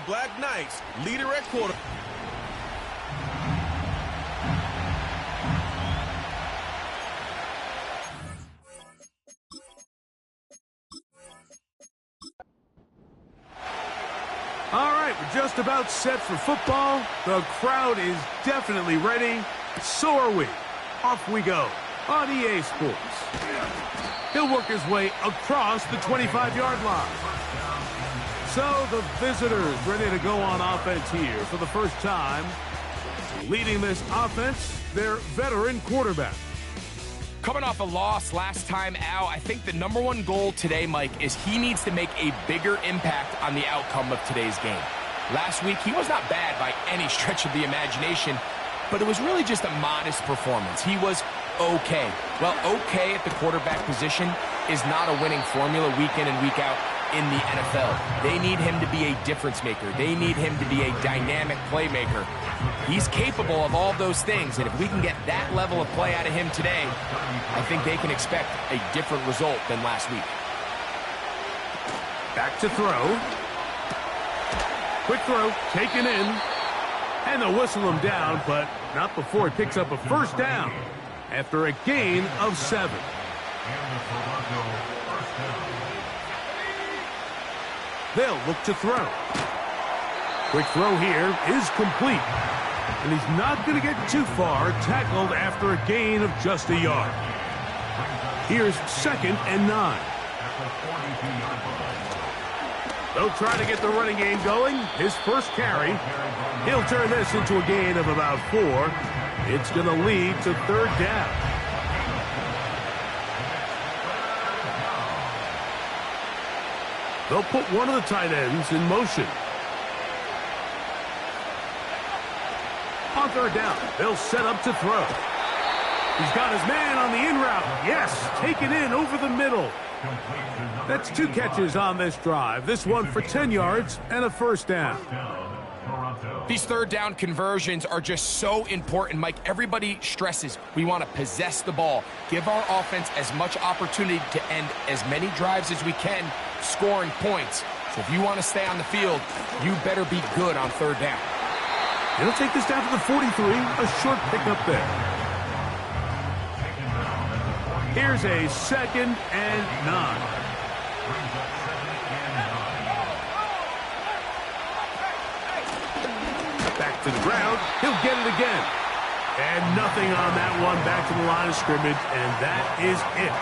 Black Knights, leader at quarter. All right, we're just about set for football. The crowd is definitely ready. So are we. Off we go on EA Sports. He'll work his way across the 25-yard line. So the visitors ready to go on offense here for the first time. Leading this offense, their veteran quarterback. Coming off a loss last time out, I think the #1 goal today, Mike, is he needs to make a bigger impact on the outcome of today's game. Last week, he was not bad by any stretch of the imagination, but it was really just a modest performance. He was okay. Well, okay at the quarterback position is not a winning formula week in and week out in the NFL. They need him to be a difference maker. They need him to be a dynamic playmaker. He's capable of all those things, and if we can get that level of play out of him today, I think they can expect a different result than last week. Back to throw. Quick throw, taken in. And they'll whistle him down, but not before he picks up a first down after a gain of 7. They'll look to throw. Quick throw here is complete. And he's not going to get too far, tackled after a gain of just a yard. Here's 2nd and 9. They'll try to get the running game going. His first carry. He'll turn this into a gain of about 4. It's going to lead to 3rd down. They'll put one of the tight ends in motion. On 3rd down, they'll set up to throw. He's got his man on the in route. Yes, taken in over the middle. That's 2 catches on this drive. This one for 10 yards and a first down. These 3rd down conversions are just so important, Mike. Everybody stresses we want to possess the ball, give our offense as much opportunity to end as many drives as we can, scoring points. So if you want to stay on the field, you better be good on 3rd down. He'll take this down to the 43, a short pickup there. Here's a 2nd and 9. Back to the ground. He'll get it again. And nothing on that one. Back to the line of scrimmage, and that is it.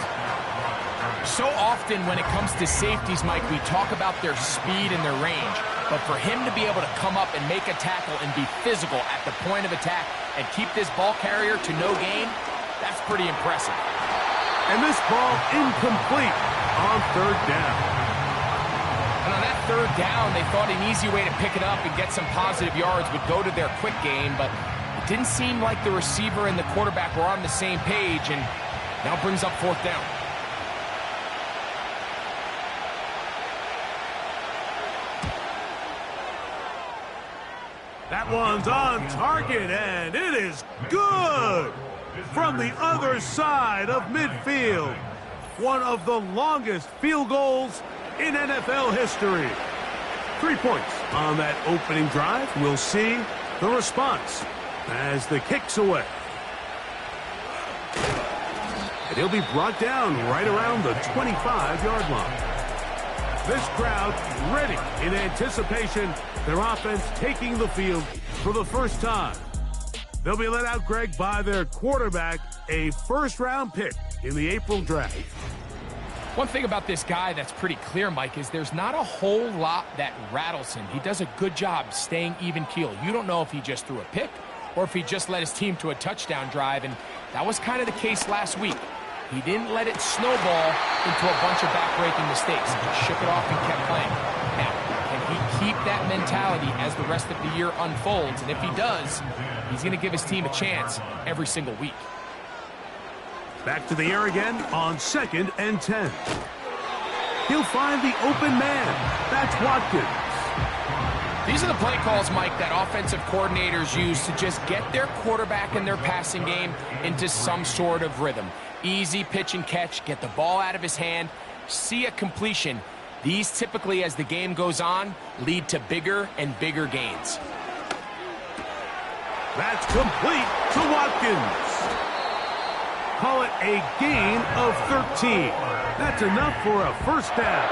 So often when it comes to safeties, Mike, we talk about their speed and their range. But for him to be able to come up and make a tackle and be physical at the point of attack and keep this ball carrier to no gain, that's pretty impressive. And this ball incomplete on 3rd down. And on that 3rd down, they thought an easy way to pick it up and get some positive yards would go to their quick game, but it didn't seem like the receiver and the quarterback were on the same page, and now brings up 4th down. That one's on target, and it is good from the other side of midfield. One of the longest field goals in NFL history. 3 points on that opening drive. We'll see the response as the kick's away. And he'll be brought down right around the 25-yard line. This crowd ready in anticipation. Their offense taking the field for the first time. They'll be let out, Greg, by their quarterback, a first-round pick in the April draft. One thing about this guy that's pretty clear, Mike, is there's not a whole lot that rattles him. He does a good job staying even keel. You don't know if he just threw a pick or if he just led his team to a touchdown drive, and that was kind of the case last week. He didn't let it snowball into a bunch of back-breaking mistakes. He shook it off and kept playing. Now, can he keep that mentality as the rest of the year unfolds? And if he does, he's going to give his team a chance every single week. Back to the air again on 2nd and 10. He'll find the open man. That's Watkins. These are the play calls, Mike, that offensive coordinators use to just get their quarterback and their passing game into some sort of rhythm. Easy pitch and catch, get the ball out of his hand, see a completion, These typically, as the game goes on, lead to bigger and bigger gains. That's complete to Watkins. Call it a gain of 13. That's enough for a first down.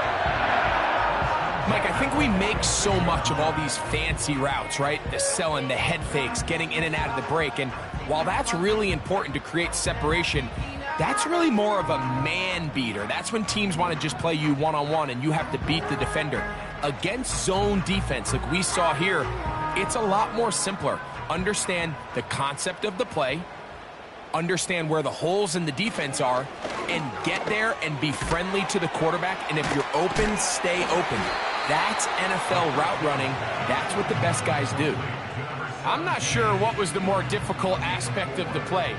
Mike, I think we make so much of all these fancy routes, right? The selling, the head fakes, getting in and out of the break. And while that's really important to create separation, that's really more of a man beater. That's when teams want to just play you one-on-one and you have to beat the defender. Against zone defense like we saw here, it's a lot more simpler. Understand the concept of the play, understand where the holes in the defense are, and get there and be friendly to the quarterback. And if you're open, stay open. That's NFL route running. That's what the best guys do. I'm not sure what was the more difficult aspect of the play,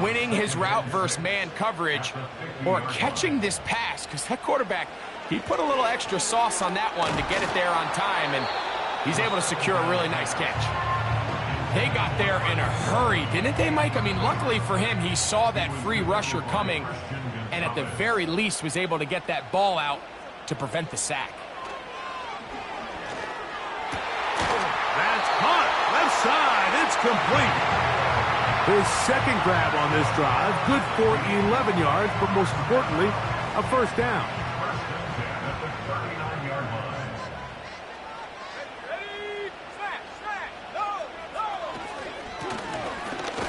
winning his route versus man coverage or catching this pass, because that quarterback, he put a little extra sauce on that one to get it there on time, and he's able to secure a really nice catch. They got there in a hurry, didn't they, Mike? I mean, luckily for him, he saw that free rusher coming and at the very least was able to get that ball out to prevent the sack. That's caught. Left side. It's complete. His second grab on this drive. Good for 11 yards, but most importantly, a first down.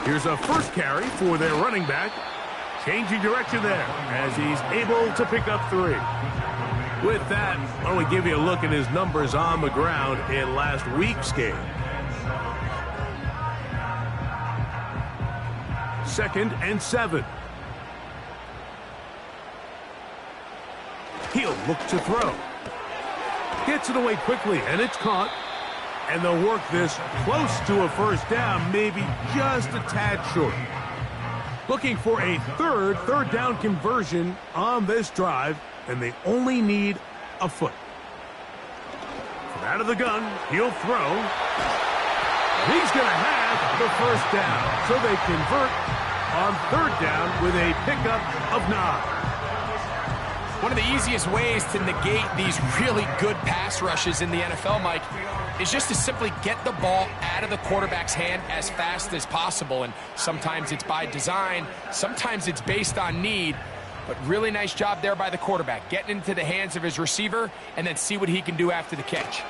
Here's a first carry for their running back. Changing direction there as he's able to pick up 3. With that, why don't we give you a look at his numbers on the ground in last week's game. 2nd and 7. He'll look to throw. Gets it away quickly, and it's caught. And they'll work this close to a first down, maybe just a tad short. Looking for a third down conversion on this drive, and they only need a foot. From out of the gun, he'll throw. He's going to have the first down, so they convert on 3rd down with a pickup of 9. One of the easiest ways to negate these really good pass rushes in the NFL, Mike, is just to simply get the ball out of the quarterback's hand as fast as possible. And sometimes it's by design, sometimes it's based on need, but really nice job there by the quarterback, getting into the hands of his receiver and then see what he can do after the catch.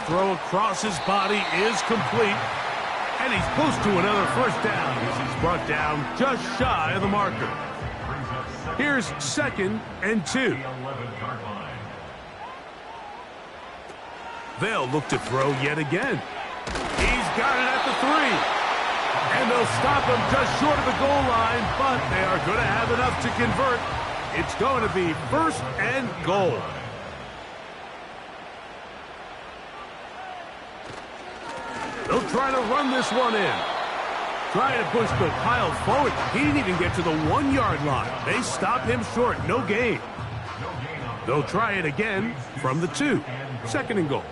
Throw across his body is complete. And he's close to another first down as he's brought down just shy of the marker. Here's 2nd and 2. They'll look to throw yet again. He's got it at the 3. And they'll stop him just short of the goal line, but they are going to have enough to convert. It's going to be 1st and goal. They'll try to run this one in. Trying to push the pile forward. He didn't even get to the 1-yard line. They stop him short. No gain. They'll try it again from the 2. 2nd and goal.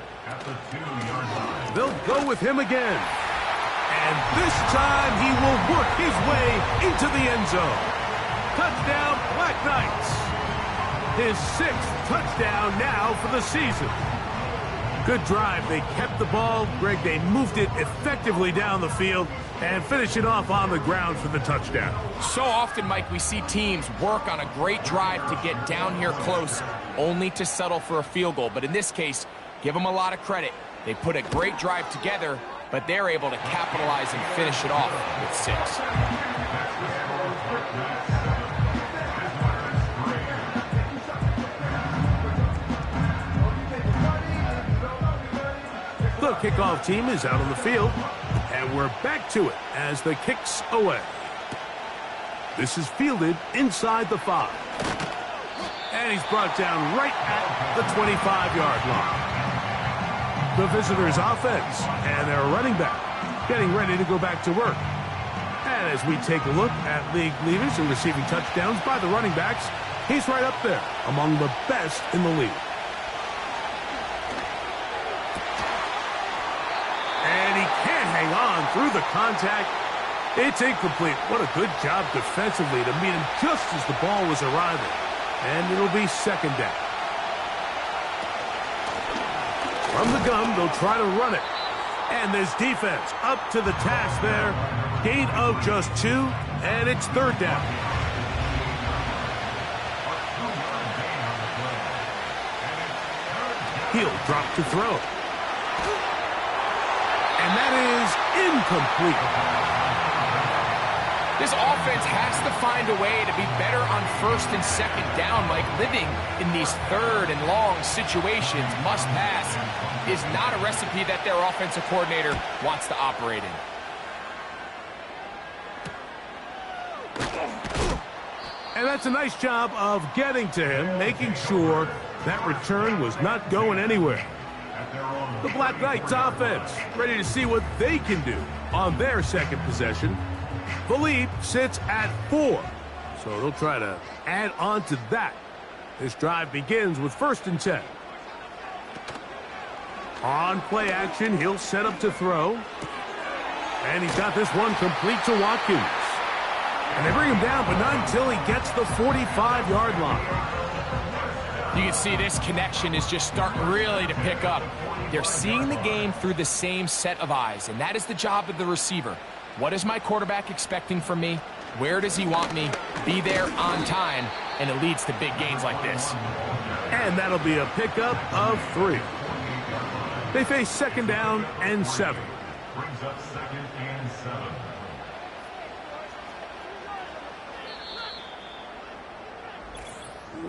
They'll go with him again. And this time he will work his way into the end zone. Touchdown, BlackKnights. His 6th touchdown now for the season. Good drive. They kept the ball. Greg, they moved it effectively down the field and finish it off on the ground for the touchdown. So often, Mike, we see teams work on a great drive to get down here close, only to settle for a field goal. But in this case, give them a lot of credit. They put a great drive together, but they're able to capitalize and finish it off with 6. The kickoff team is out on the field, and we're back to it as the kick's away. This is fielded inside the 5. And he's brought down right at the 25-yard line. The visitors' offense and their running back getting ready to go back to work. And as we take a look at league leaders in receiving touchdowns by the running backs, he's right up there among the best in the league. And he can't hang on through the contact. It's incomplete. What a good job defensively to meet him just as the ball was arriving. And it'll be second down. From the gun, they'll try to run it. And this defense up to the task there. Gain of just 2, and it's third down. He'll drop to throw. And that is incomplete. This offense has to find a way to be better on first and second down, Mike. Living in these third and long situations, must pass, is not a recipe that their offensive coordinator wants to operate in. And that's a nice job of getting to him, making sure that return was not going anywhere. The BlackKnights offense ready to see what they can do on their second possession. The lead sits at 4, so they'll try to add on to that. This drive begins with 1st and 10. On play action, he'll set up to throw. And he's got this one complete to Watkins. And they bring him down, but not until he gets the 45-yard line. You can see this connection is just starting really to pick up. They're seeing the game through the same set of eyes, and that is the job of the receiver. What is my quarterback expecting from me? Where does he want me? Be there on time, and it leads to big gains like this. And that'll be a pickup of 3. They face second down and 7. Brings up 2nd and 7.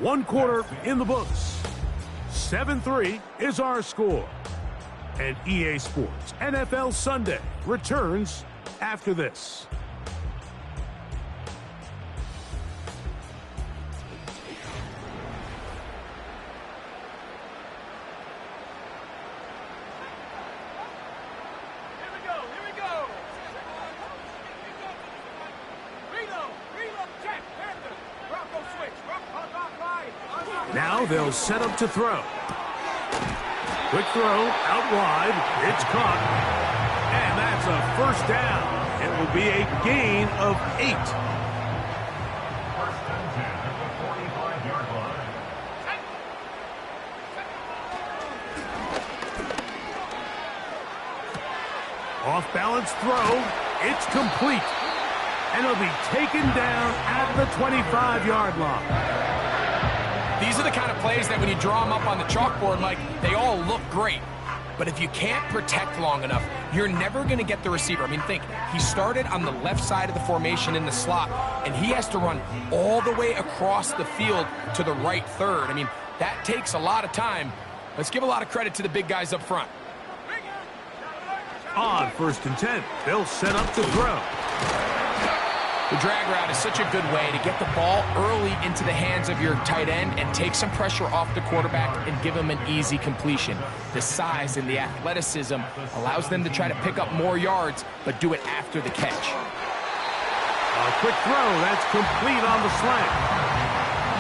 One quarter in the books. 7-3 is our score. And EA Sports NFL Sunday returns after this. Now they'll set up to throw. Quick throw out wide. It's caught. And that's a first down. It will be a gain of 8. 1st and 10 at the 45-yard line. Off balance throw. It's complete. And it'll be taken down at the 25-yard line. These are the kind of plays that when you draw them up on the chalkboard, Mike, they all look great. But if you can't protect long enough, you're never going to get the receiver. I mean, think, he started on the left side of the formation in the slot, and he has to run all the way across the field to the right third. I mean, that takes a lot of time. Let's give a lot of credit to the big guys up front. On 1st and 10, they'll set up to throw. The drag route is such a good way to get the ball early into the hands of your tight end and take some pressure off the quarterback and give him an easy completion. The size and the athleticism allows them to try to pick up more yards, but do it after the catch. A quick throw, that's complete on the slant.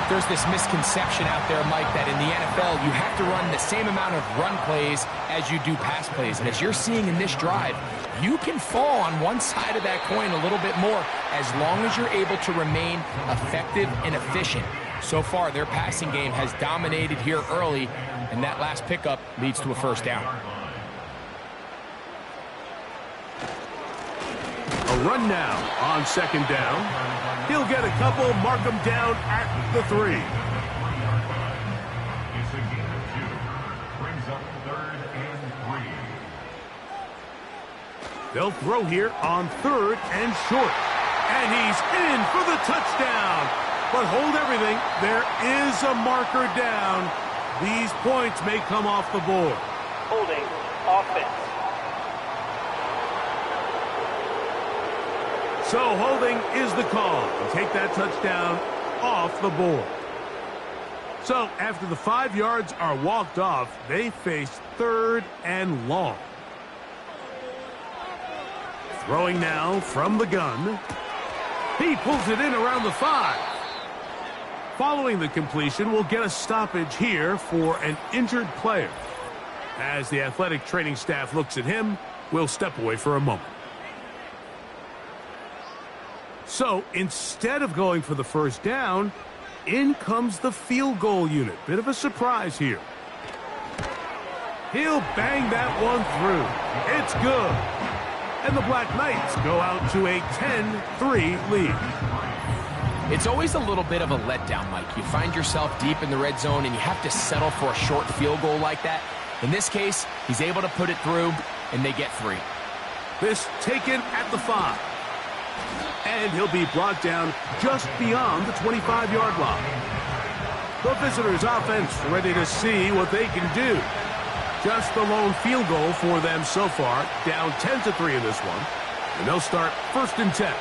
There's this misconception out there, Mike, that in the NFL you have to run the same amount of run plays as you do pass plays. And as you're seeing in this drive, you can fall on one side of that coin a little bit more as long as you're able to remain effective and efficient. So far, their passing game has dominated here early, and that last pickup leads to a first down. A run now on 2nd down. He'll get a couple, mark him down at the 3. It's a gain of 2. Brings up 3rd and 3. They'll throw here on 3rd and short. And he's in for the touchdown. But hold everything. There is a marker down. These points may come off the board. Holding offense. So holding is the call. Take that touchdown off the board. So after the 5 yards are walked off, they face 3rd and long. Throwing now from the gun. He pulls it in around the 5. Following the completion, we'll get a stoppage here for an injured player. As the athletic training staff looks at him, we'll step away for a moment. So instead of going for the first down, in comes the field goal unit. Bit of a surprise here. He'll bang that one through. It's good. And the Black Knights go out to a 10-3 lead. It's always a little bit of a letdown, Mike. You find yourself deep in the red zone and you have to settle for a short field goal like that. In this case, he's able to put it through, and they get 3. This taken at the 5. And he'll be brought down just beyond the 25-yard line. The visitors' offense ready to see what they can do. Just the lone field goal for them so far, down 10-3 in this one. And they'll start 1st and 10.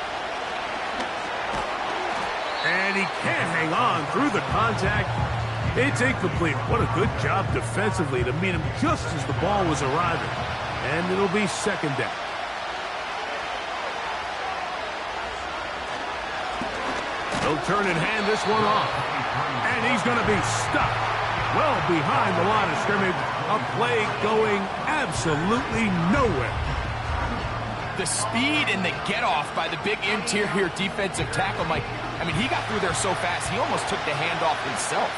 And he can't hang on through the contact. It's incomplete. What a good job defensively to meet him just as the ball was arriving. And it'll be 2nd down. He'll turn and hand this one off. And he's going to be stuck well behind the line of scrimmage. A play going absolutely nowhere. The speed and the get-off by the big interior defensive tackle, Mike. I mean, he got through there so fast, he almost took the handoff himself.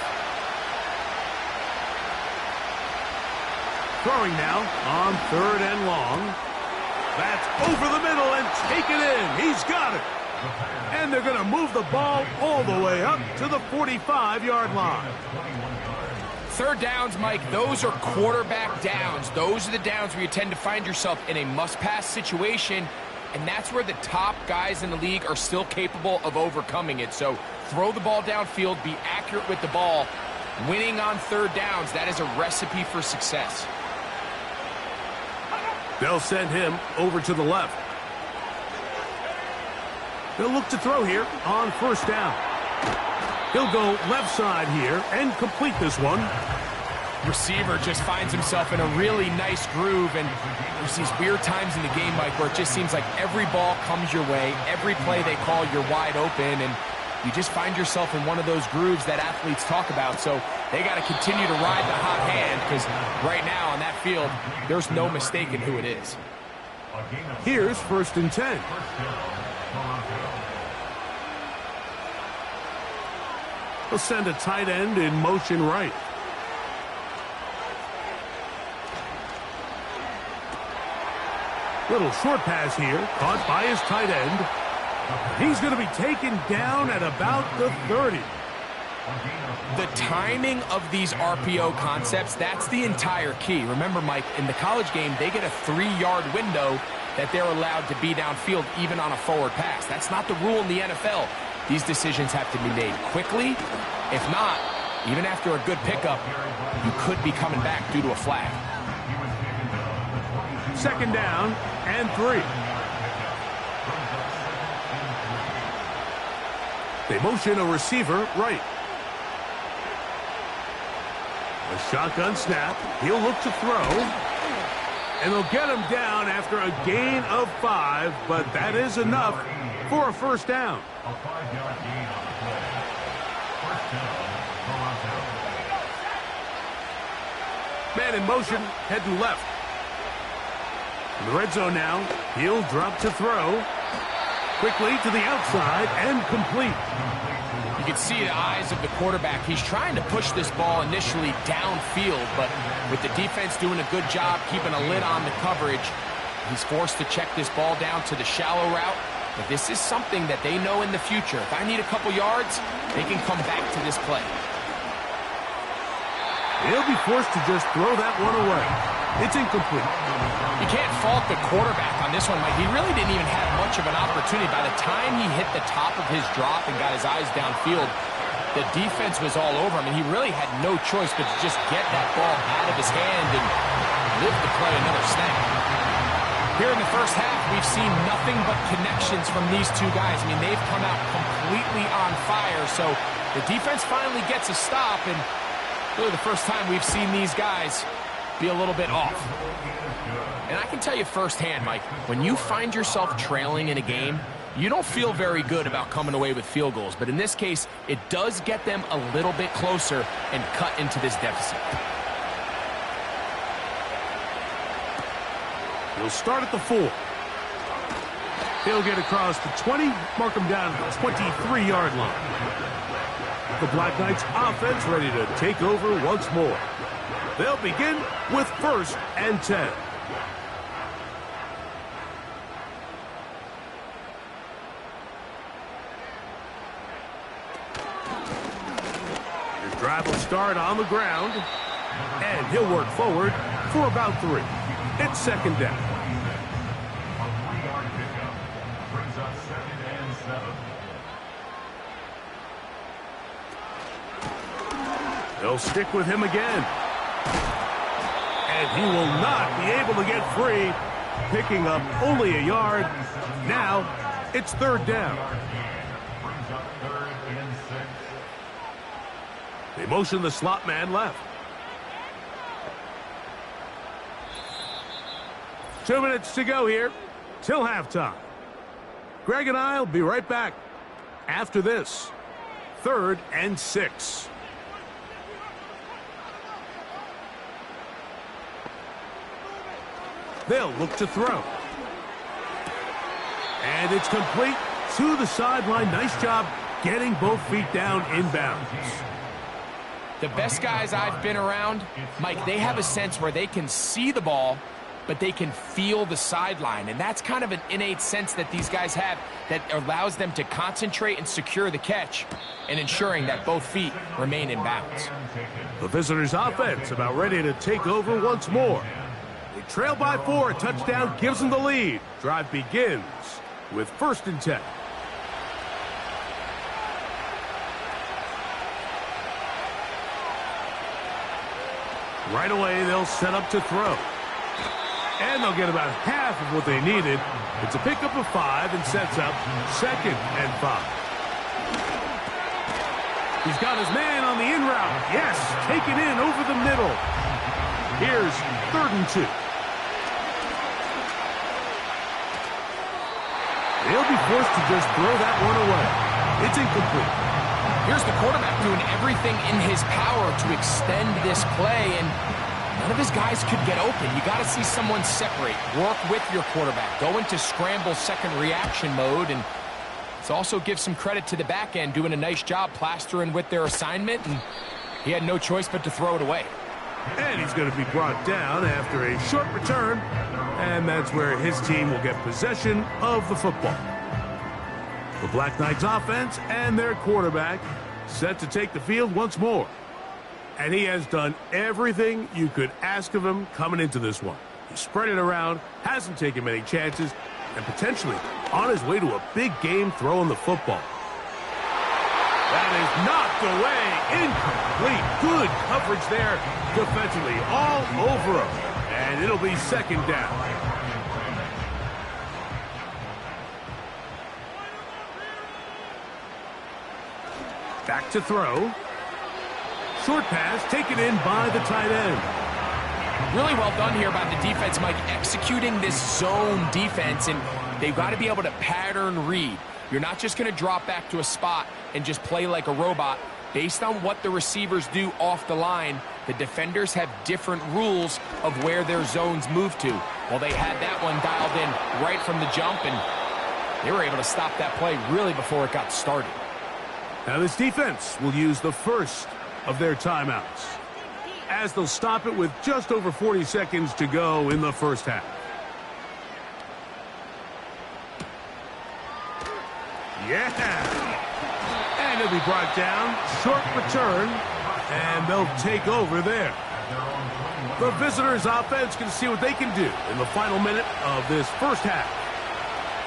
Throwing now on 3rd and long. That's over the middle and taken in. He's got it. And they're going to move the ball all the way up to the 45-yard line. 3rd downs, Mike, those are quarterback downs. Those are the downs where you tend to find yourself in a must-pass situation, and that's where the top guys in the league are still capable of overcoming it. So throw the ball downfield, be accurate with the ball. Winning on 3rd downs, that is a recipe for success. They'll send him over to the left. They'll look to throw here on 1st down. He'll go left side here and complete this one. Receiver just finds himself in a really nice groove, and there's these weird times in the game, Mike, where it just seems like every ball comes your way, every play they call, you're wide open, and you just find yourself in one of those grooves that athletes talk about. So they got to continue to ride the hot hand, because right now on that field, there's no mistaking who it is. Here's 1st and 10. They'll send a tight end in motion right. Little short pass here, caught by his tight end. He's going to be taken down at about the 30. The timing of these RPO concepts, that's the entire key. Remember, Mike, in the college game, they get a 3-yard window that they're allowed to be downfield even on a forward pass. That's not the rule in the NFL. These decisions have to be made quickly. If not, even after a good pickup, you could be coming back due to a flag. 2nd down and 3. They motion a receiver right. A shotgun snap. He'll look to throw. And they'll get him down after a gain of 5, but that is enough for a 1st down. A 5-yard gain on the play. 1st down, Toronto. Man in motion, heading left. In the red zone now, he'll drop to throw. Quickly to the outside and complete. You can see the eyes of the quarterback. He's trying to push this ball initially downfield, but with the defense doing a good job keeping a lid on the coverage, he's forced to check this ball down to the shallow route. But this is something that they know in the future. If I need a couple yards, they can come back to this play. He'll be forced to just throw that one away. It's incomplete. You can't fault the quarterback on this one, Mike. He really didn't even have much of an opportunity. By the time he hit the top of his drop and got his eyes downfield, the defense was all over him, and he really had no choice but to just get that ball out of his hand and live to play another snap. Here in the first half, we've seen nothing but connections from these two guys. I mean, they've come out completely on fire, so the defense finally gets a stop, and really the first time we've seen these guys be a little bit off. And I can tell you firsthand, Mike, when you find yourself trailing in a game, you don't feel very good about coming away with field goals. But in this case, it does get them a little bit closer and cut into this deficit. He'll start at the 4. He'll get across the 20, mark him down at the 23-yard line. The Black Knights offense ready to take over once more. They'll begin with 1st and 10. His drive will start on the ground, and he'll work forward for about 3. It's 2nd down. A 3-yard pickup brings up 2nd and 7. They'll stick with him again. And he will not be able to get free, picking up only a yard. Now, it's 3rd down. Brings up 3rd and 6. They motion the slot man left. 2 minutes to go here till halftime. Greg and I will be right back after this. 3rd and 6. They'll look to throw. And it's complete to the sideline. Nice job getting both feet down inbounds. The best guys I've been around, Mike, they have a sense where they can see the ball, but they can feel the sideline. And that's kind of an innate sense that these guys have that allows them to concentrate and secure the catch and ensuring that both feet remain in bounds. The visitors' offense about ready to take over once more. They trail by 4. A touchdown gives them the lead. Drive begins with 1st and 10. Right away, they'll set up to throw. And they'll get about half of what they needed. It's a pickup of 5 and sets up 2nd and 5. He's got his man on the in route. Yes, taken in over the middle. Here's 3rd and 2. They'll be forced to just throw that one away. It's incomplete. Here's the quarterback doing everything in his power to extend this play, and none of his guys could get open. You got to see someone separate, work with your quarterback, go into scramble second reaction mode, and it's also give some credit to the back end doing a nice job plastering with their assignment, and he had no choice but to throw it away. And he's going to be brought down after a short return, and that's where his team will get possession of the football. The Black Knights offense and their quarterback set to take the field once more. And he has done everything you could ask of him coming into this one. He spread it around, hasn't taken many chances, and potentially on his way to a big game throwing the football. That is knocked away, incomplete. Good coverage there defensively, all over him. And it'll be 2nd down. Back to throw. Short pass taken in by the tight end. Really well done here by the defense, Mike, executing this zone defense, and they've got to be able to pattern read. You're not just going to drop back to a spot and just play like a robot. Based on what the receivers do off the line, the defenders have different rules of where their zones move to. Well, they had that one dialed in right from the jump, and they were able to stop that play really before it got started. Now this defense will use the first of their timeouts, as they'll stop it with just over 40 seconds to go in the first half. Yeah! And he'll be brought down. Short return, and they'll take over there. The visitors' offense can see what they can do in the final minute of this first half.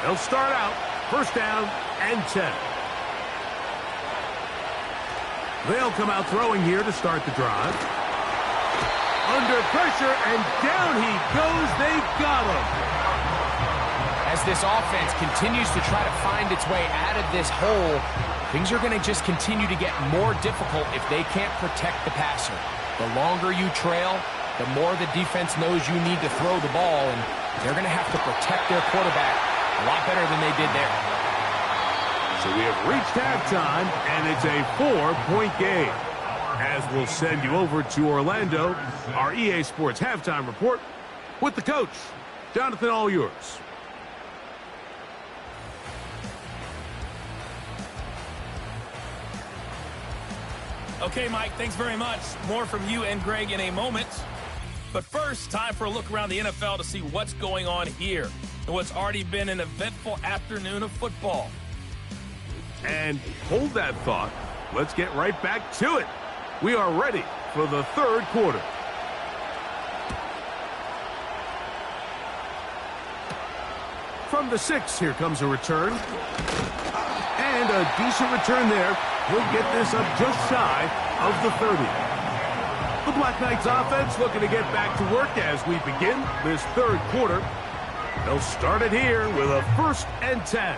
They'll start out 1st down and 10. They'll come out throwing here to start the drive. Under pressure, and down he goes. They've got him. As this offense continues to try to find its way out of this hole, things are going to just continue to get more difficult if they can't protect the passer. The longer you trail, the more the defense knows you need to throw the ball, and they're going to have to protect their quarterback a lot better than they did there. So we have reached halftime, and it's a 4-point game. As we'll send you over to Orlando, our EA Sports halftime report with the coach. Jonathan, all yours. Okay, Mike, thanks very much. More from you and Greg in a moment. But first, time for a look around the NFL to see what's going on here and what's already been an eventful afternoon of football. And hold that thought. Let's get right back to it. We are ready for the third quarter. From the 6, here comes a return. And a decent return there. He'll get this up just shy of the 30. The BlackKnights offense looking to get back to work as we begin this third quarter. They'll start it here with a 1st and 10.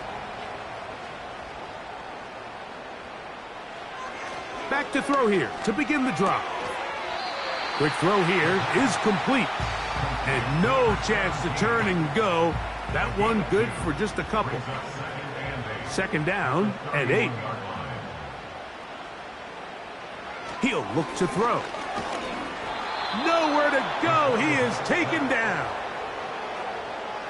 Back to throw here to begin the drive. Quick throw here is complete. And no chance to turn and go. That one good for just a couple. 2nd down and 8. He'll look to throw. Nowhere to go. He is taken down.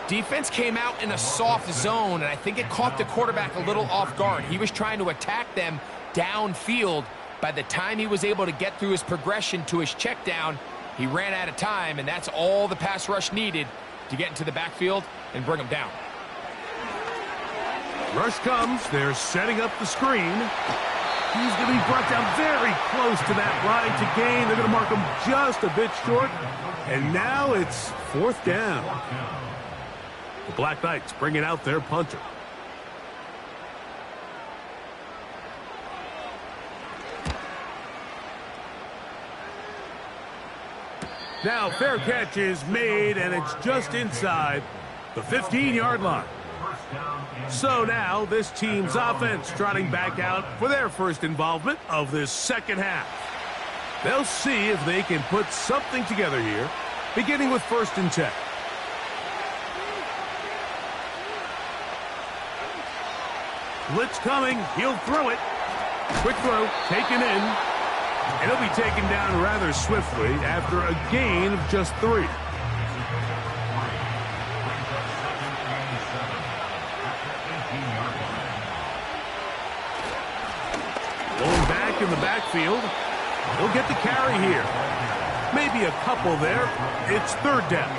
Defense came out in a soft zone, and I think it caught the quarterback a little off guard. He was trying to attack them downfield. By the time he was able to get through his progression to his check down, he ran out of time, and that's all the pass rush needed to get into the backfield and bring him down. Rush comes. They're setting up the screen. He's going to be brought down very close to that line to gain. They're going to mark him just a bit short. And now it's 4th down. The BlackKnights bringing out their punter. Now fair catch is made, and it's just inside the 15-yard line. So now this team's offense trotting back out for their first involvement of this second half. They'll see if they can put something together here, beginning with 1st and 10. Blitz coming. He'll throw it. Quick throw taken in. And he'll be taken down rather swiftly after a gain of just 3. Going back in the backfield. He'll get the carry here. Maybe a couple there. It's 3rd down.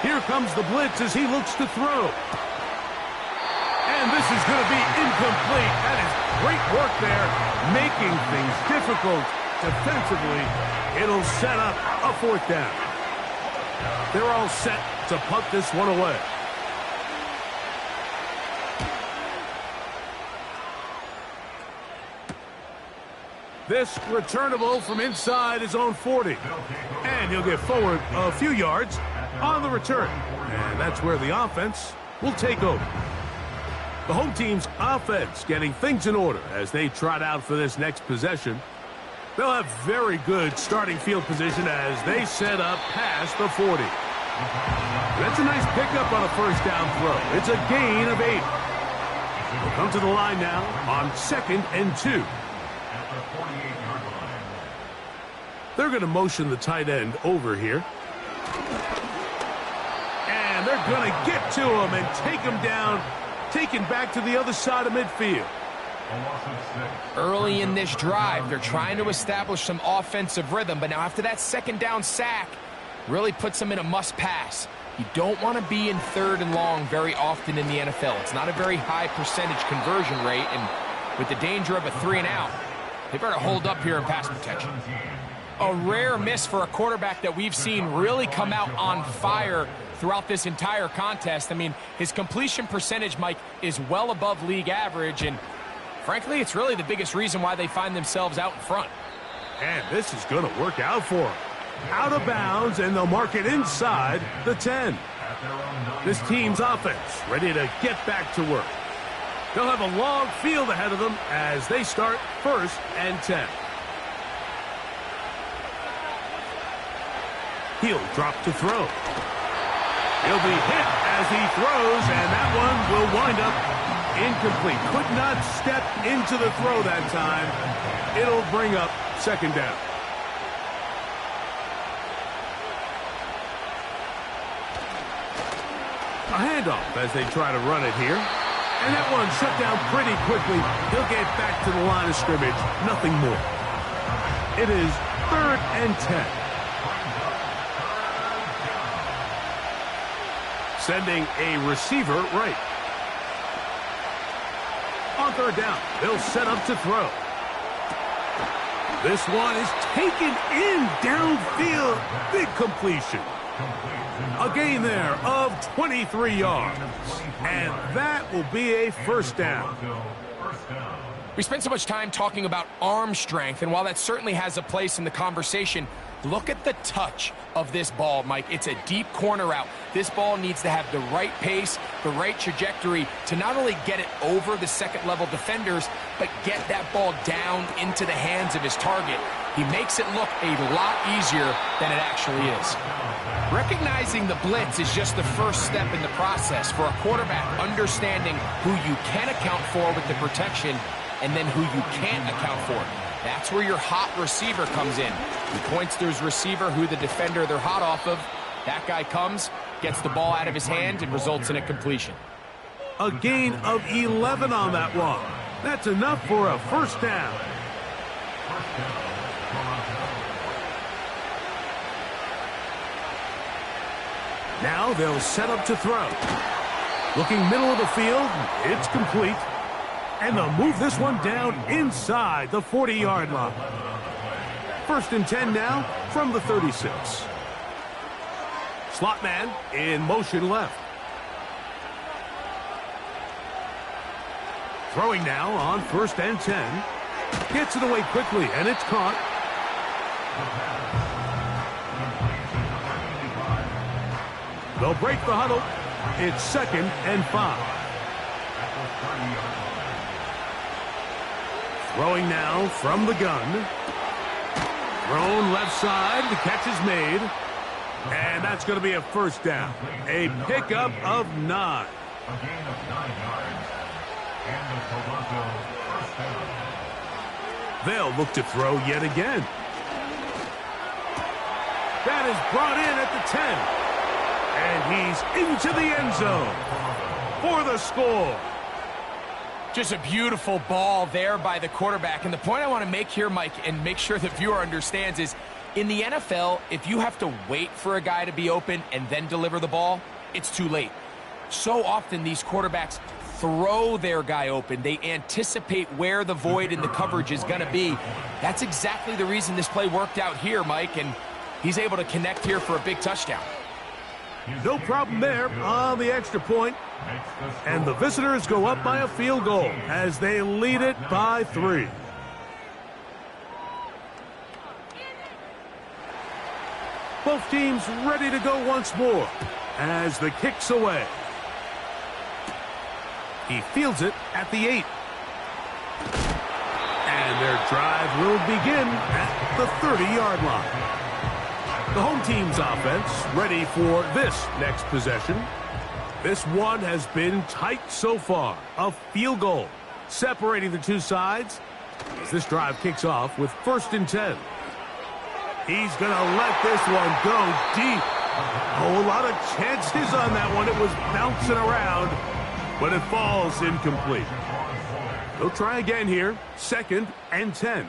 Here comes the blitz as he looks to throw. And this is going to be incomplete. That is great work there, making things difficult defensively. It'll set up a 4th down. They're all set to punt this one away. This returnable from inside his own 40. And he'll get forward a few yards on the return. And that's where the offense will take over. The home team's offense getting things in order as they trot out for this next possession. They'll have very good starting field position as they set up past the 40. That's a nice pickup on a 1st down throw. It's a gain of 8. They'll come to the line now on 2nd and 2. They're going to motion the tight end over here. And they're going to get to him and take him down, taken back to the other side of midfield. Early in this drive, they're trying to establish some offensive rhythm, but now after that 2nd down sack, really puts them in a must-pass. You don't want to be in 3rd and long very often in the NFL. It's not a very high percentage conversion rate, and with the danger of a 3-and-out, they better hold up here in pass protection. A rare miss for a quarterback that we've seen really come out on fire throughout this entire contest. I mean, his completion percentage, Mike, is well above league average, and frankly, it's really the biggest reason why they find themselves out in front. And this is going to work out for them. Out of bounds, and they'll mark it inside the 10. This team's offense ready to get back to work. They'll have a long field ahead of them as they start 1st and 10. He'll drop to throw. He'll be hit as he throws, and that one will wind up incomplete. Could not step into the throw that time. It'll bring up 2nd down. A handoff as they try to run it here. And that one shut down pretty quickly. He'll get back to the line of scrimmage. Nothing more. It is 3rd and 10. Sending a receiver right. On 3rd down, they'll set up to throw. This one is taken in downfield. Big completion. A gain there of 23 yards. And that will be a 1st down. We spent so much time talking about arm strength, and while that certainly has a place in the conversation, look at the touch of this ball, Mike. It's a deep corner route. This ball needs to have the right pace, the right trajectory to not only get it over the second-level defenders, but get that ball down into the hands of his target. He makes it look a lot easier than it actually is. Recognizing the blitz is just the first step in the process for a quarterback understanding who you can account for with the protection and then who you can't account for. That's where your hot receiver comes in. He points to his receiver, who the defender they're hot off of. That guy comes, gets the ball out of his hand, and results in a completion. A gain of 11 on that one. That's enough for a 1st down. Now they'll set up to throw. Looking middle of the field, it's complete. And they'll move this one down inside the 40-yard line. 1st and 10 now from the 36. Slot man in motion left. Throwing now on 1st and 10. Gets it away quickly, and it's caught. They'll break the huddle. It's 2nd and 5. Throwing now from the gun. Thrown left side. The catch is made. And that's going to be a 1st down. A pickup of 9. A gain of 9 yards. And the Toronto 1st down. They'll look to throw yet again. That is brought in at the 10. And he's into the end zone for the score. Just a beautiful ball there by the quarterback. And the point I want to make here, Mike, and make sure the viewer understands is, in the NFL, if you have to wait for a guy to be open and then deliver the ball, it's too late. So often these quarterbacks throw their guy open. They anticipate where the void in the coverage is going to be. That's exactly the reason this play worked out here, Mike, and he's able to connect here for a big touchdown. No problem there on the extra point. And the visitors go up by a field goal as they lead it by 3. Both teams ready to go once more as the kick's away. He fields it at the 8. And their drive will begin at the 30-yard line. The home team's offense ready for this next possession. This one has been tight so far. A field goal separating the two sides as this drive kicks off with 1st and 10. He's going to let this one go deep. Oh, a lot of chances on that one. It was bouncing around, but it falls incomplete. They'll try again here. 2nd and 10.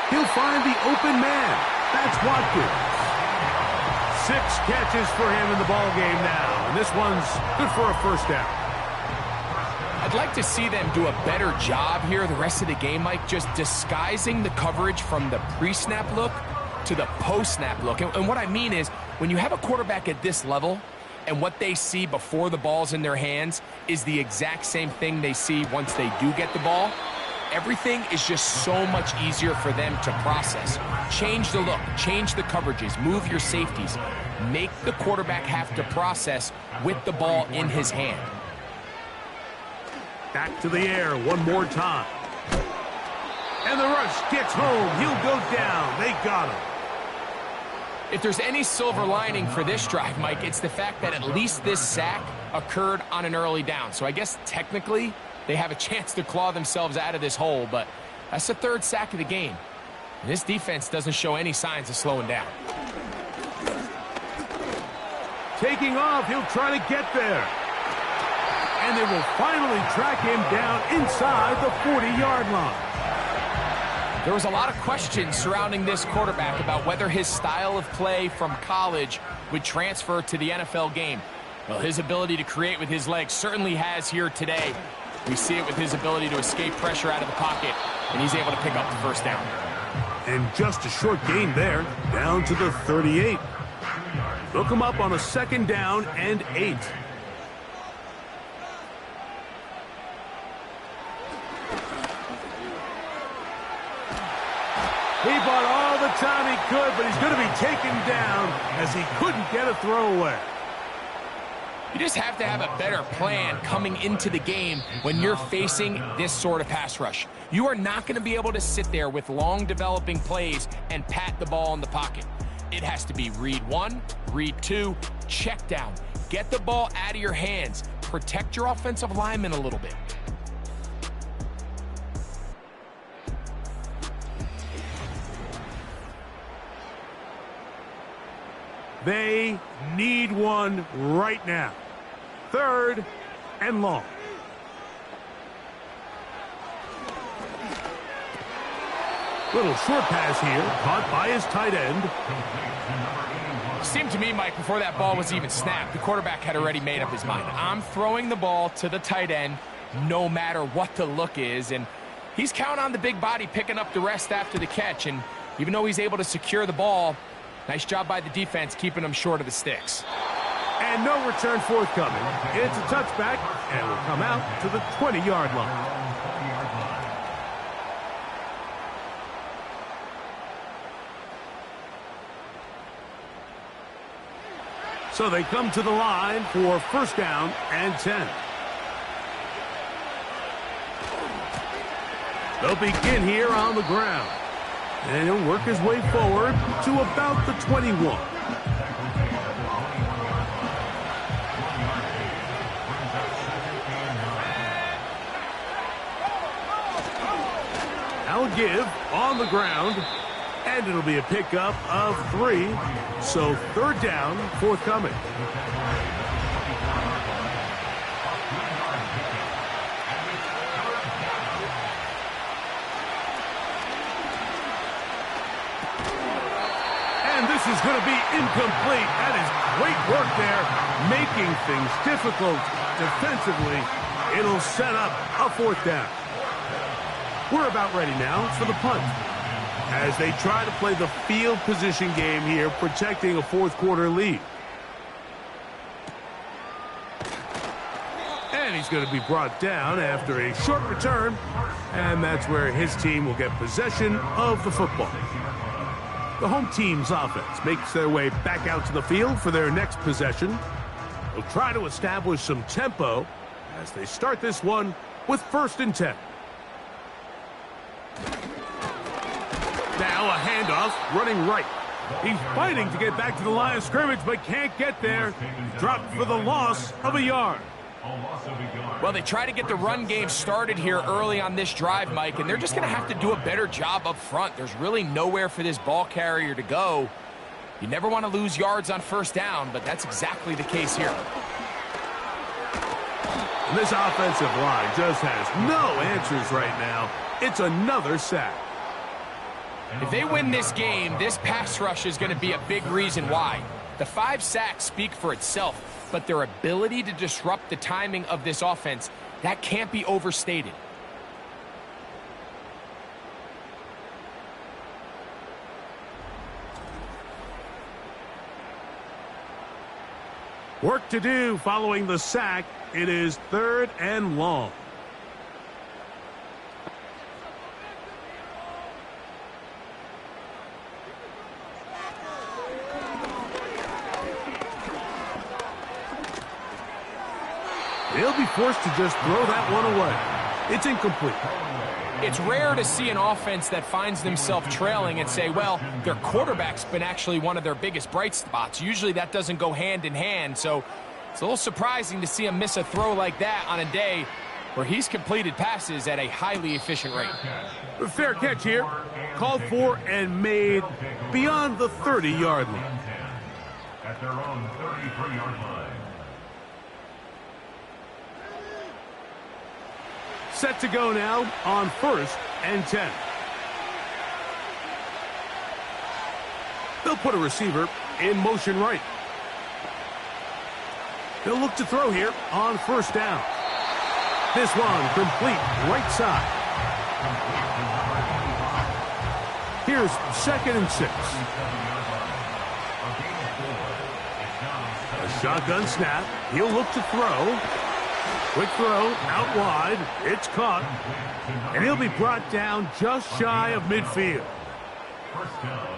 He'll find the open man. That's Watkins. 6 catches for him in the ball game now. And this one's good for a 1st down. I'd like to see them do a better job here the rest of the game, Mike, just disguising the coverage from the pre-snap look to the post-snap look. And what I mean is, when you have a quarterback at this level and what they see before the ball's in their hands is the exact same thing they see once they do get the ball, everything is just so much easier for them to process. Change the look, change the coverages, move your safeties. Make the quarterback have to process with the ball in his hand. Back to the air one more time. And the rush gets home. He'll go down. They got him. If there's any silver lining for this drive, Mike, it's the fact that at least this sack occurred on an early down. So I guess technically they have a chance to claw themselves out of this hole, but that's the third sack of the game. And this defense doesn't show any signs of slowing down. Taking off, he'll try to get there. And they will finally track him down inside the 40-yard line. There was a lot of questions surrounding this quarterback about whether his style of play from college would transfer to the NFL game. Well, his ability to create with his legs certainly has here today. We see it with his ability to escape pressure out of the pocket, and he's able to pick up the first down. And just a short gain there, down to the 38. They'll come up on a 2nd down and 8. He bought all the time he could, but he's going to be taken down as he couldn't get a throwaway. You just have to have a better plan coming into the game when you're facing this sort of pass rush. You are not going to be able to sit there with long developing plays and pat the ball in the pocket. It has to be read 1, read 2, check down. Get the ball out of your hands. Protect your offensive lineman a little bit. They need one right now. 3rd and long. Little short pass here, caught by his tight end. It seemed to me, Mike, before that ball was even snapped, the quarterback had already made up his mind. I'm throwing the ball to the tight end no matter what the look is, and he's counting on the big body picking up the rest after the catch, and even though he's able to secure the ball, nice job by the defense keeping him short of the sticks. And no return forthcoming. It's a touchback, and will come out to the 20-yard line. So they come to the line for 1st down and 10. They'll begin here on the ground. And he'll work his way forward to about the 21. I'll give on the ground, and it'll be a pickup of 3. So 3rd down forthcoming. This is going to be incomplete. That is great work there, making things difficult defensively. It'll set up a 4th down. We're about ready now for the punt, as they try to play the field position game here, protecting a 4th quarter lead. And he's going to be brought down after a short return, and that's where his team will get possession of the football. The home team's offense makes their way back out to the field for their next possession. They'll try to establish some tempo as they start this one with 1st and 10. Now a handoff running right. He's fighting to get back to the line of scrimmage, but can't get there. Dropped for the loss of a yard. Well, they try to get the run game started here early on this drive, Mike, and they're just going to have to do a better job up front. There's really nowhere for this ball carrier to go. You never want to lose yards on 1st down, but that's exactly the case here. And this offensive line just has no answers right now. It's another sack. If they win this game, this pass rush is going to be a big reason why. The 5 sacks speak for itself, but their ability to disrupt the timing of this offense, that can't be overstated. Work to do following the sack. It is 3rd and long. They'll be forced to just throw that one away. It's incomplete. It's rare to see an offense that finds themselves trailing and say, well, their quarterback's been actually one of their biggest bright spots. Usually that doesn't go hand in hand, so it's a little surprising to see them miss a throw like that on a day where he's completed passes at a highly efficient rate. A fair catch here. Called for and made beyond the 30-yard line. At their own 33-yard line. Set to go now on 1st and 10. They'll put a receiver in motion right. They'll look to throw here on 1st down. This one complete right side. Here's 2nd and 6. A shotgun snap. He'll look to throw. Quick throw out wide. It's caught. And he'll be brought down just shy of midfield.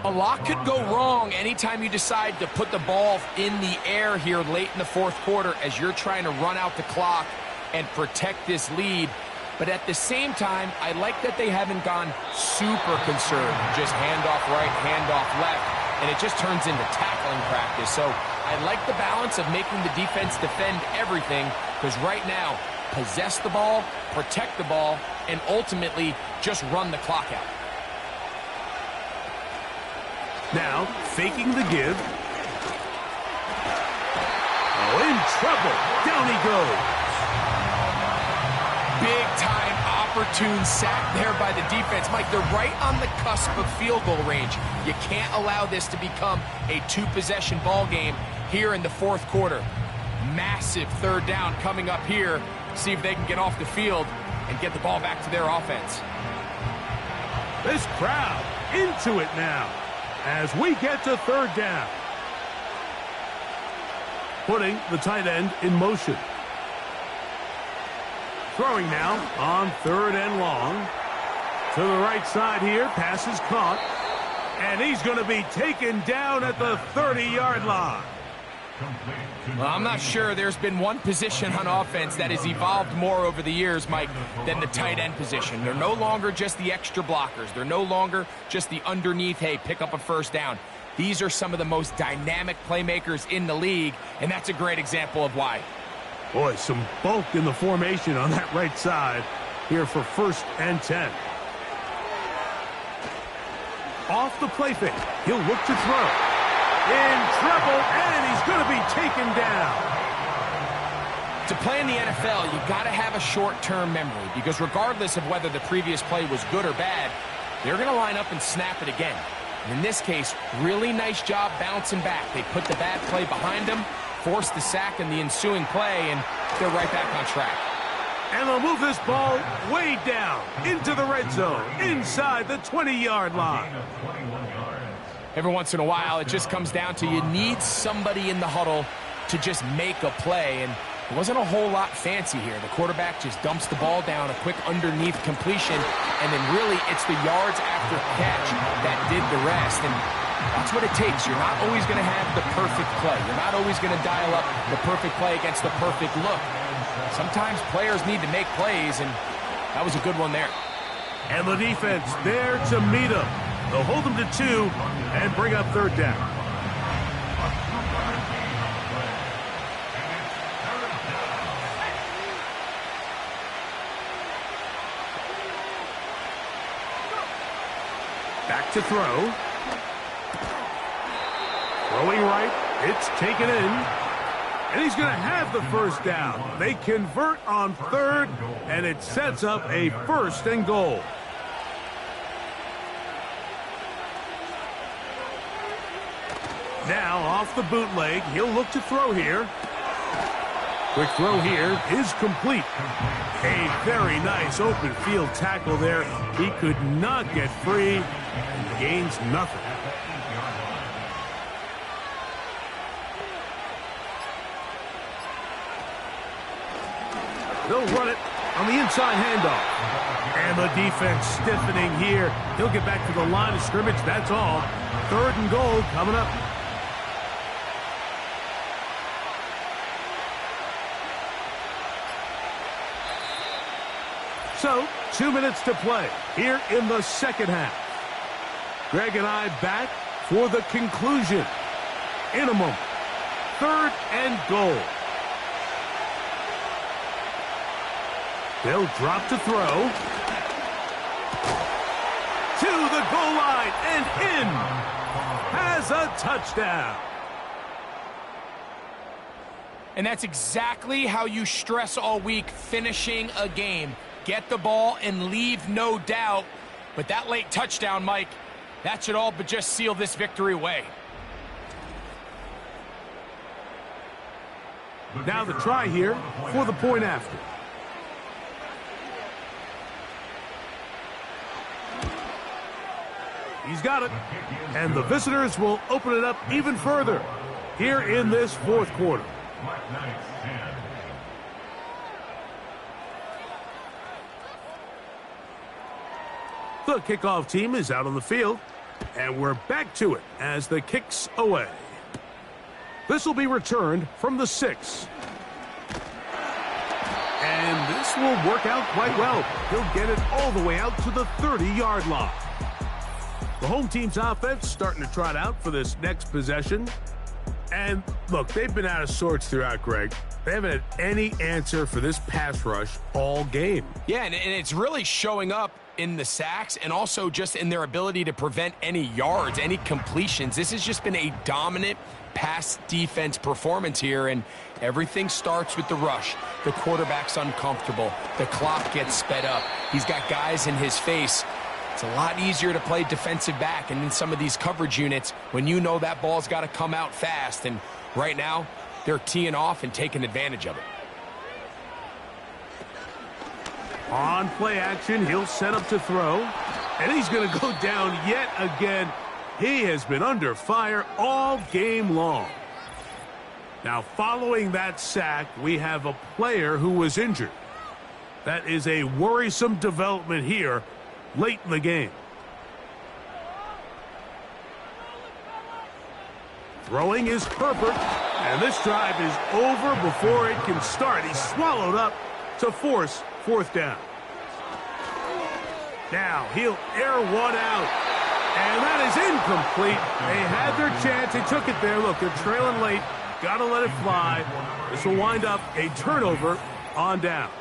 A lot could go wrong anytime you decide to put the ball in the air here late in the 4th quarter as you're trying to run out the clock and protect this lead. But at the same time, I like that they haven't gone super conserved. Just handoff right, handoff left, and it just turns into tackling practice. So I like the balance of making the defense defend everything, because right now, possess the ball, protect the ball, and ultimately just run the clock out. Now, faking the give. Oh, in trouble. Down he goes. Big-time opportune sack there by the defense. Mike, they're right on the cusp of field goal range. You can't allow this to become a 2-possession ball game here in the 4th quarter. Massive 3rd down coming up here. See if they can get off the field and get the ball back to their offense. This crowd into it now as we get to 3rd down. Putting the tight end in motion. Throwing now on 3rd and long. To the right side here. Pass is caught. And he's going to be taken down at the 30-yard line. Well, I'm not sure there's been one position on offense that has evolved more over the years, Mike, than the tight end position. They're no longer just the extra blockers. They're no longer just the underneath, hey, pick up a 1st down. These are some of the most dynamic playmakers in the league, and that's a great example of why. Boy, some bulk in the formation on that right side here for 1st and 10. Off the play fake. He'll look to throw. In trouble, and he's going to be taken down. To play in the NFL, you got to have a short-term memory, because regardless of whether the previous play was good or bad, they're going to line up and snap it again. And in this case, really nice job bouncing back. They put the bad play behind them, forced the sack in the ensuing play, and they're right back on track. And they'll move this ball way down into the red zone, inside the 20-yard line. Every once in a while, it just comes down to you need somebody in the huddle to just make a play, and it wasn't a whole lot fancy here. The quarterback just dumps the ball down, a quick underneath completion, and then really it's the yards after catch that did the rest, and that's what it takes. You're not always going to have the perfect play. You're not always going to dial up the perfect play against the perfect look. Sometimes players need to make plays, and that was a good one there. And the defense there to meet him. They'll hold them to 2 and bring up 3rd down. Back to throw. Throwing right. It's taken in. And he's going to have the 1st down. They convert on 3rd, and it sets up a 1st and goal. Now off the bootleg, he'll look to throw here. Quick throw here is complete. A very nice open field tackle there. He could not get free and gains nothing. They'll run it on the inside handoff. And the defense stiffening here. He'll get back to the line of scrimmage, that's all. 3rd and goal coming up. So, 2 minutes to play here in the 2nd half. Greg and I back for the conclusion in a moment. 3rd and goal. They'll drop to throw. To the goal line and in. Has a touchdown. And that's exactly how you stress all week, finishing a game. Get the ball and leave no doubt. But that late touchdown, Mike, that should all but just seal this victory away. Now the try here for the point after. He's got it. And the visitors will open it up even further here in this fourth quarter. BlackKnights 10. The kickoff team is out on the field, and we're back to it as the kick's away. This will be returned from the 6. And this will work out quite well. He'll get it all the way out to the 30-yard line. The home team's offense starting to trot out for this next possession. And look, they've been out of sorts throughout, Greg. They haven't had any answer for this pass rush all game. Yeah, and it's really showing up in the sacks and also just in their ability to prevent any yards, any completions. This has just been a dominant pass defense performance here, and everything starts with the rush. The quarterback's uncomfortable. The clock gets sped up. He's got guys in his face. It's a lot easier to play defensive back and in some of these coverage units when you know that ball's got to come out fast. And right now, they're teeing off and taking advantage of it. On play action, he'll set up to throw. And he's going to go down yet again. He has been under fire all game long. Now, following that sack, we have a player who was injured. That is a worrisome development here late in the game. Throwing is Herbert, and this drive is over before it can start. He's swallowed up to force fourth down. Now he'll air one out, and that is incomplete. They had their chance. They took it there. Look, they're trailing late. Got to let it fly. This will wind up a turnover on downs.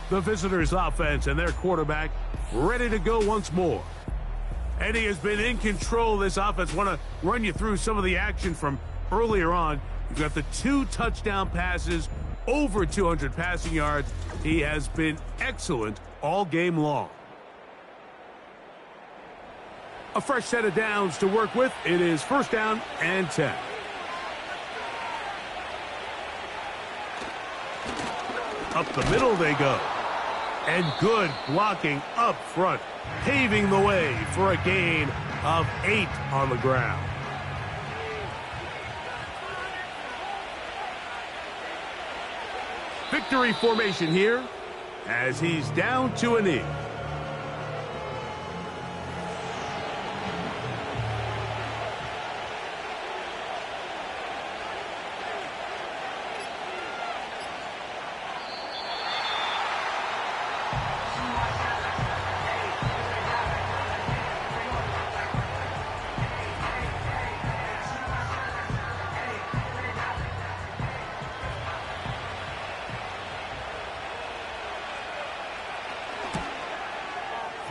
The visitors' offense and their quarterback ready to go once more. And he has been in control of this offense. Want to run you through some of the action from earlier on. You've got the 2 touchdown passes, over 200 passing yards. He has been excellent all game long. A fresh set of downs to work with. It is first down and 10. Up the middle they go. And good blocking up front, paving the way for a gain of 8 on the ground. Victory formation here as he's down to a knee.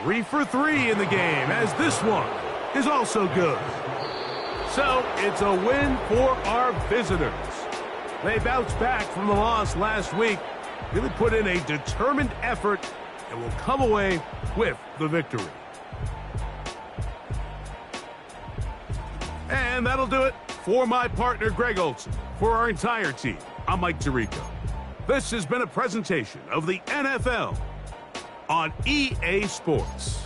Three for 3 in the game, as this one is also good. So it's a win for our visitors. They bounced back from the loss last week, really put in a determined effort, and will come away with the victory. And that'll do it for my partner, Greg Olson. For our entire team, I'm Mike Tirico. This has been a presentation of the NFL on EA Sports.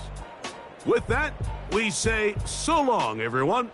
With that, we say so long, everyone.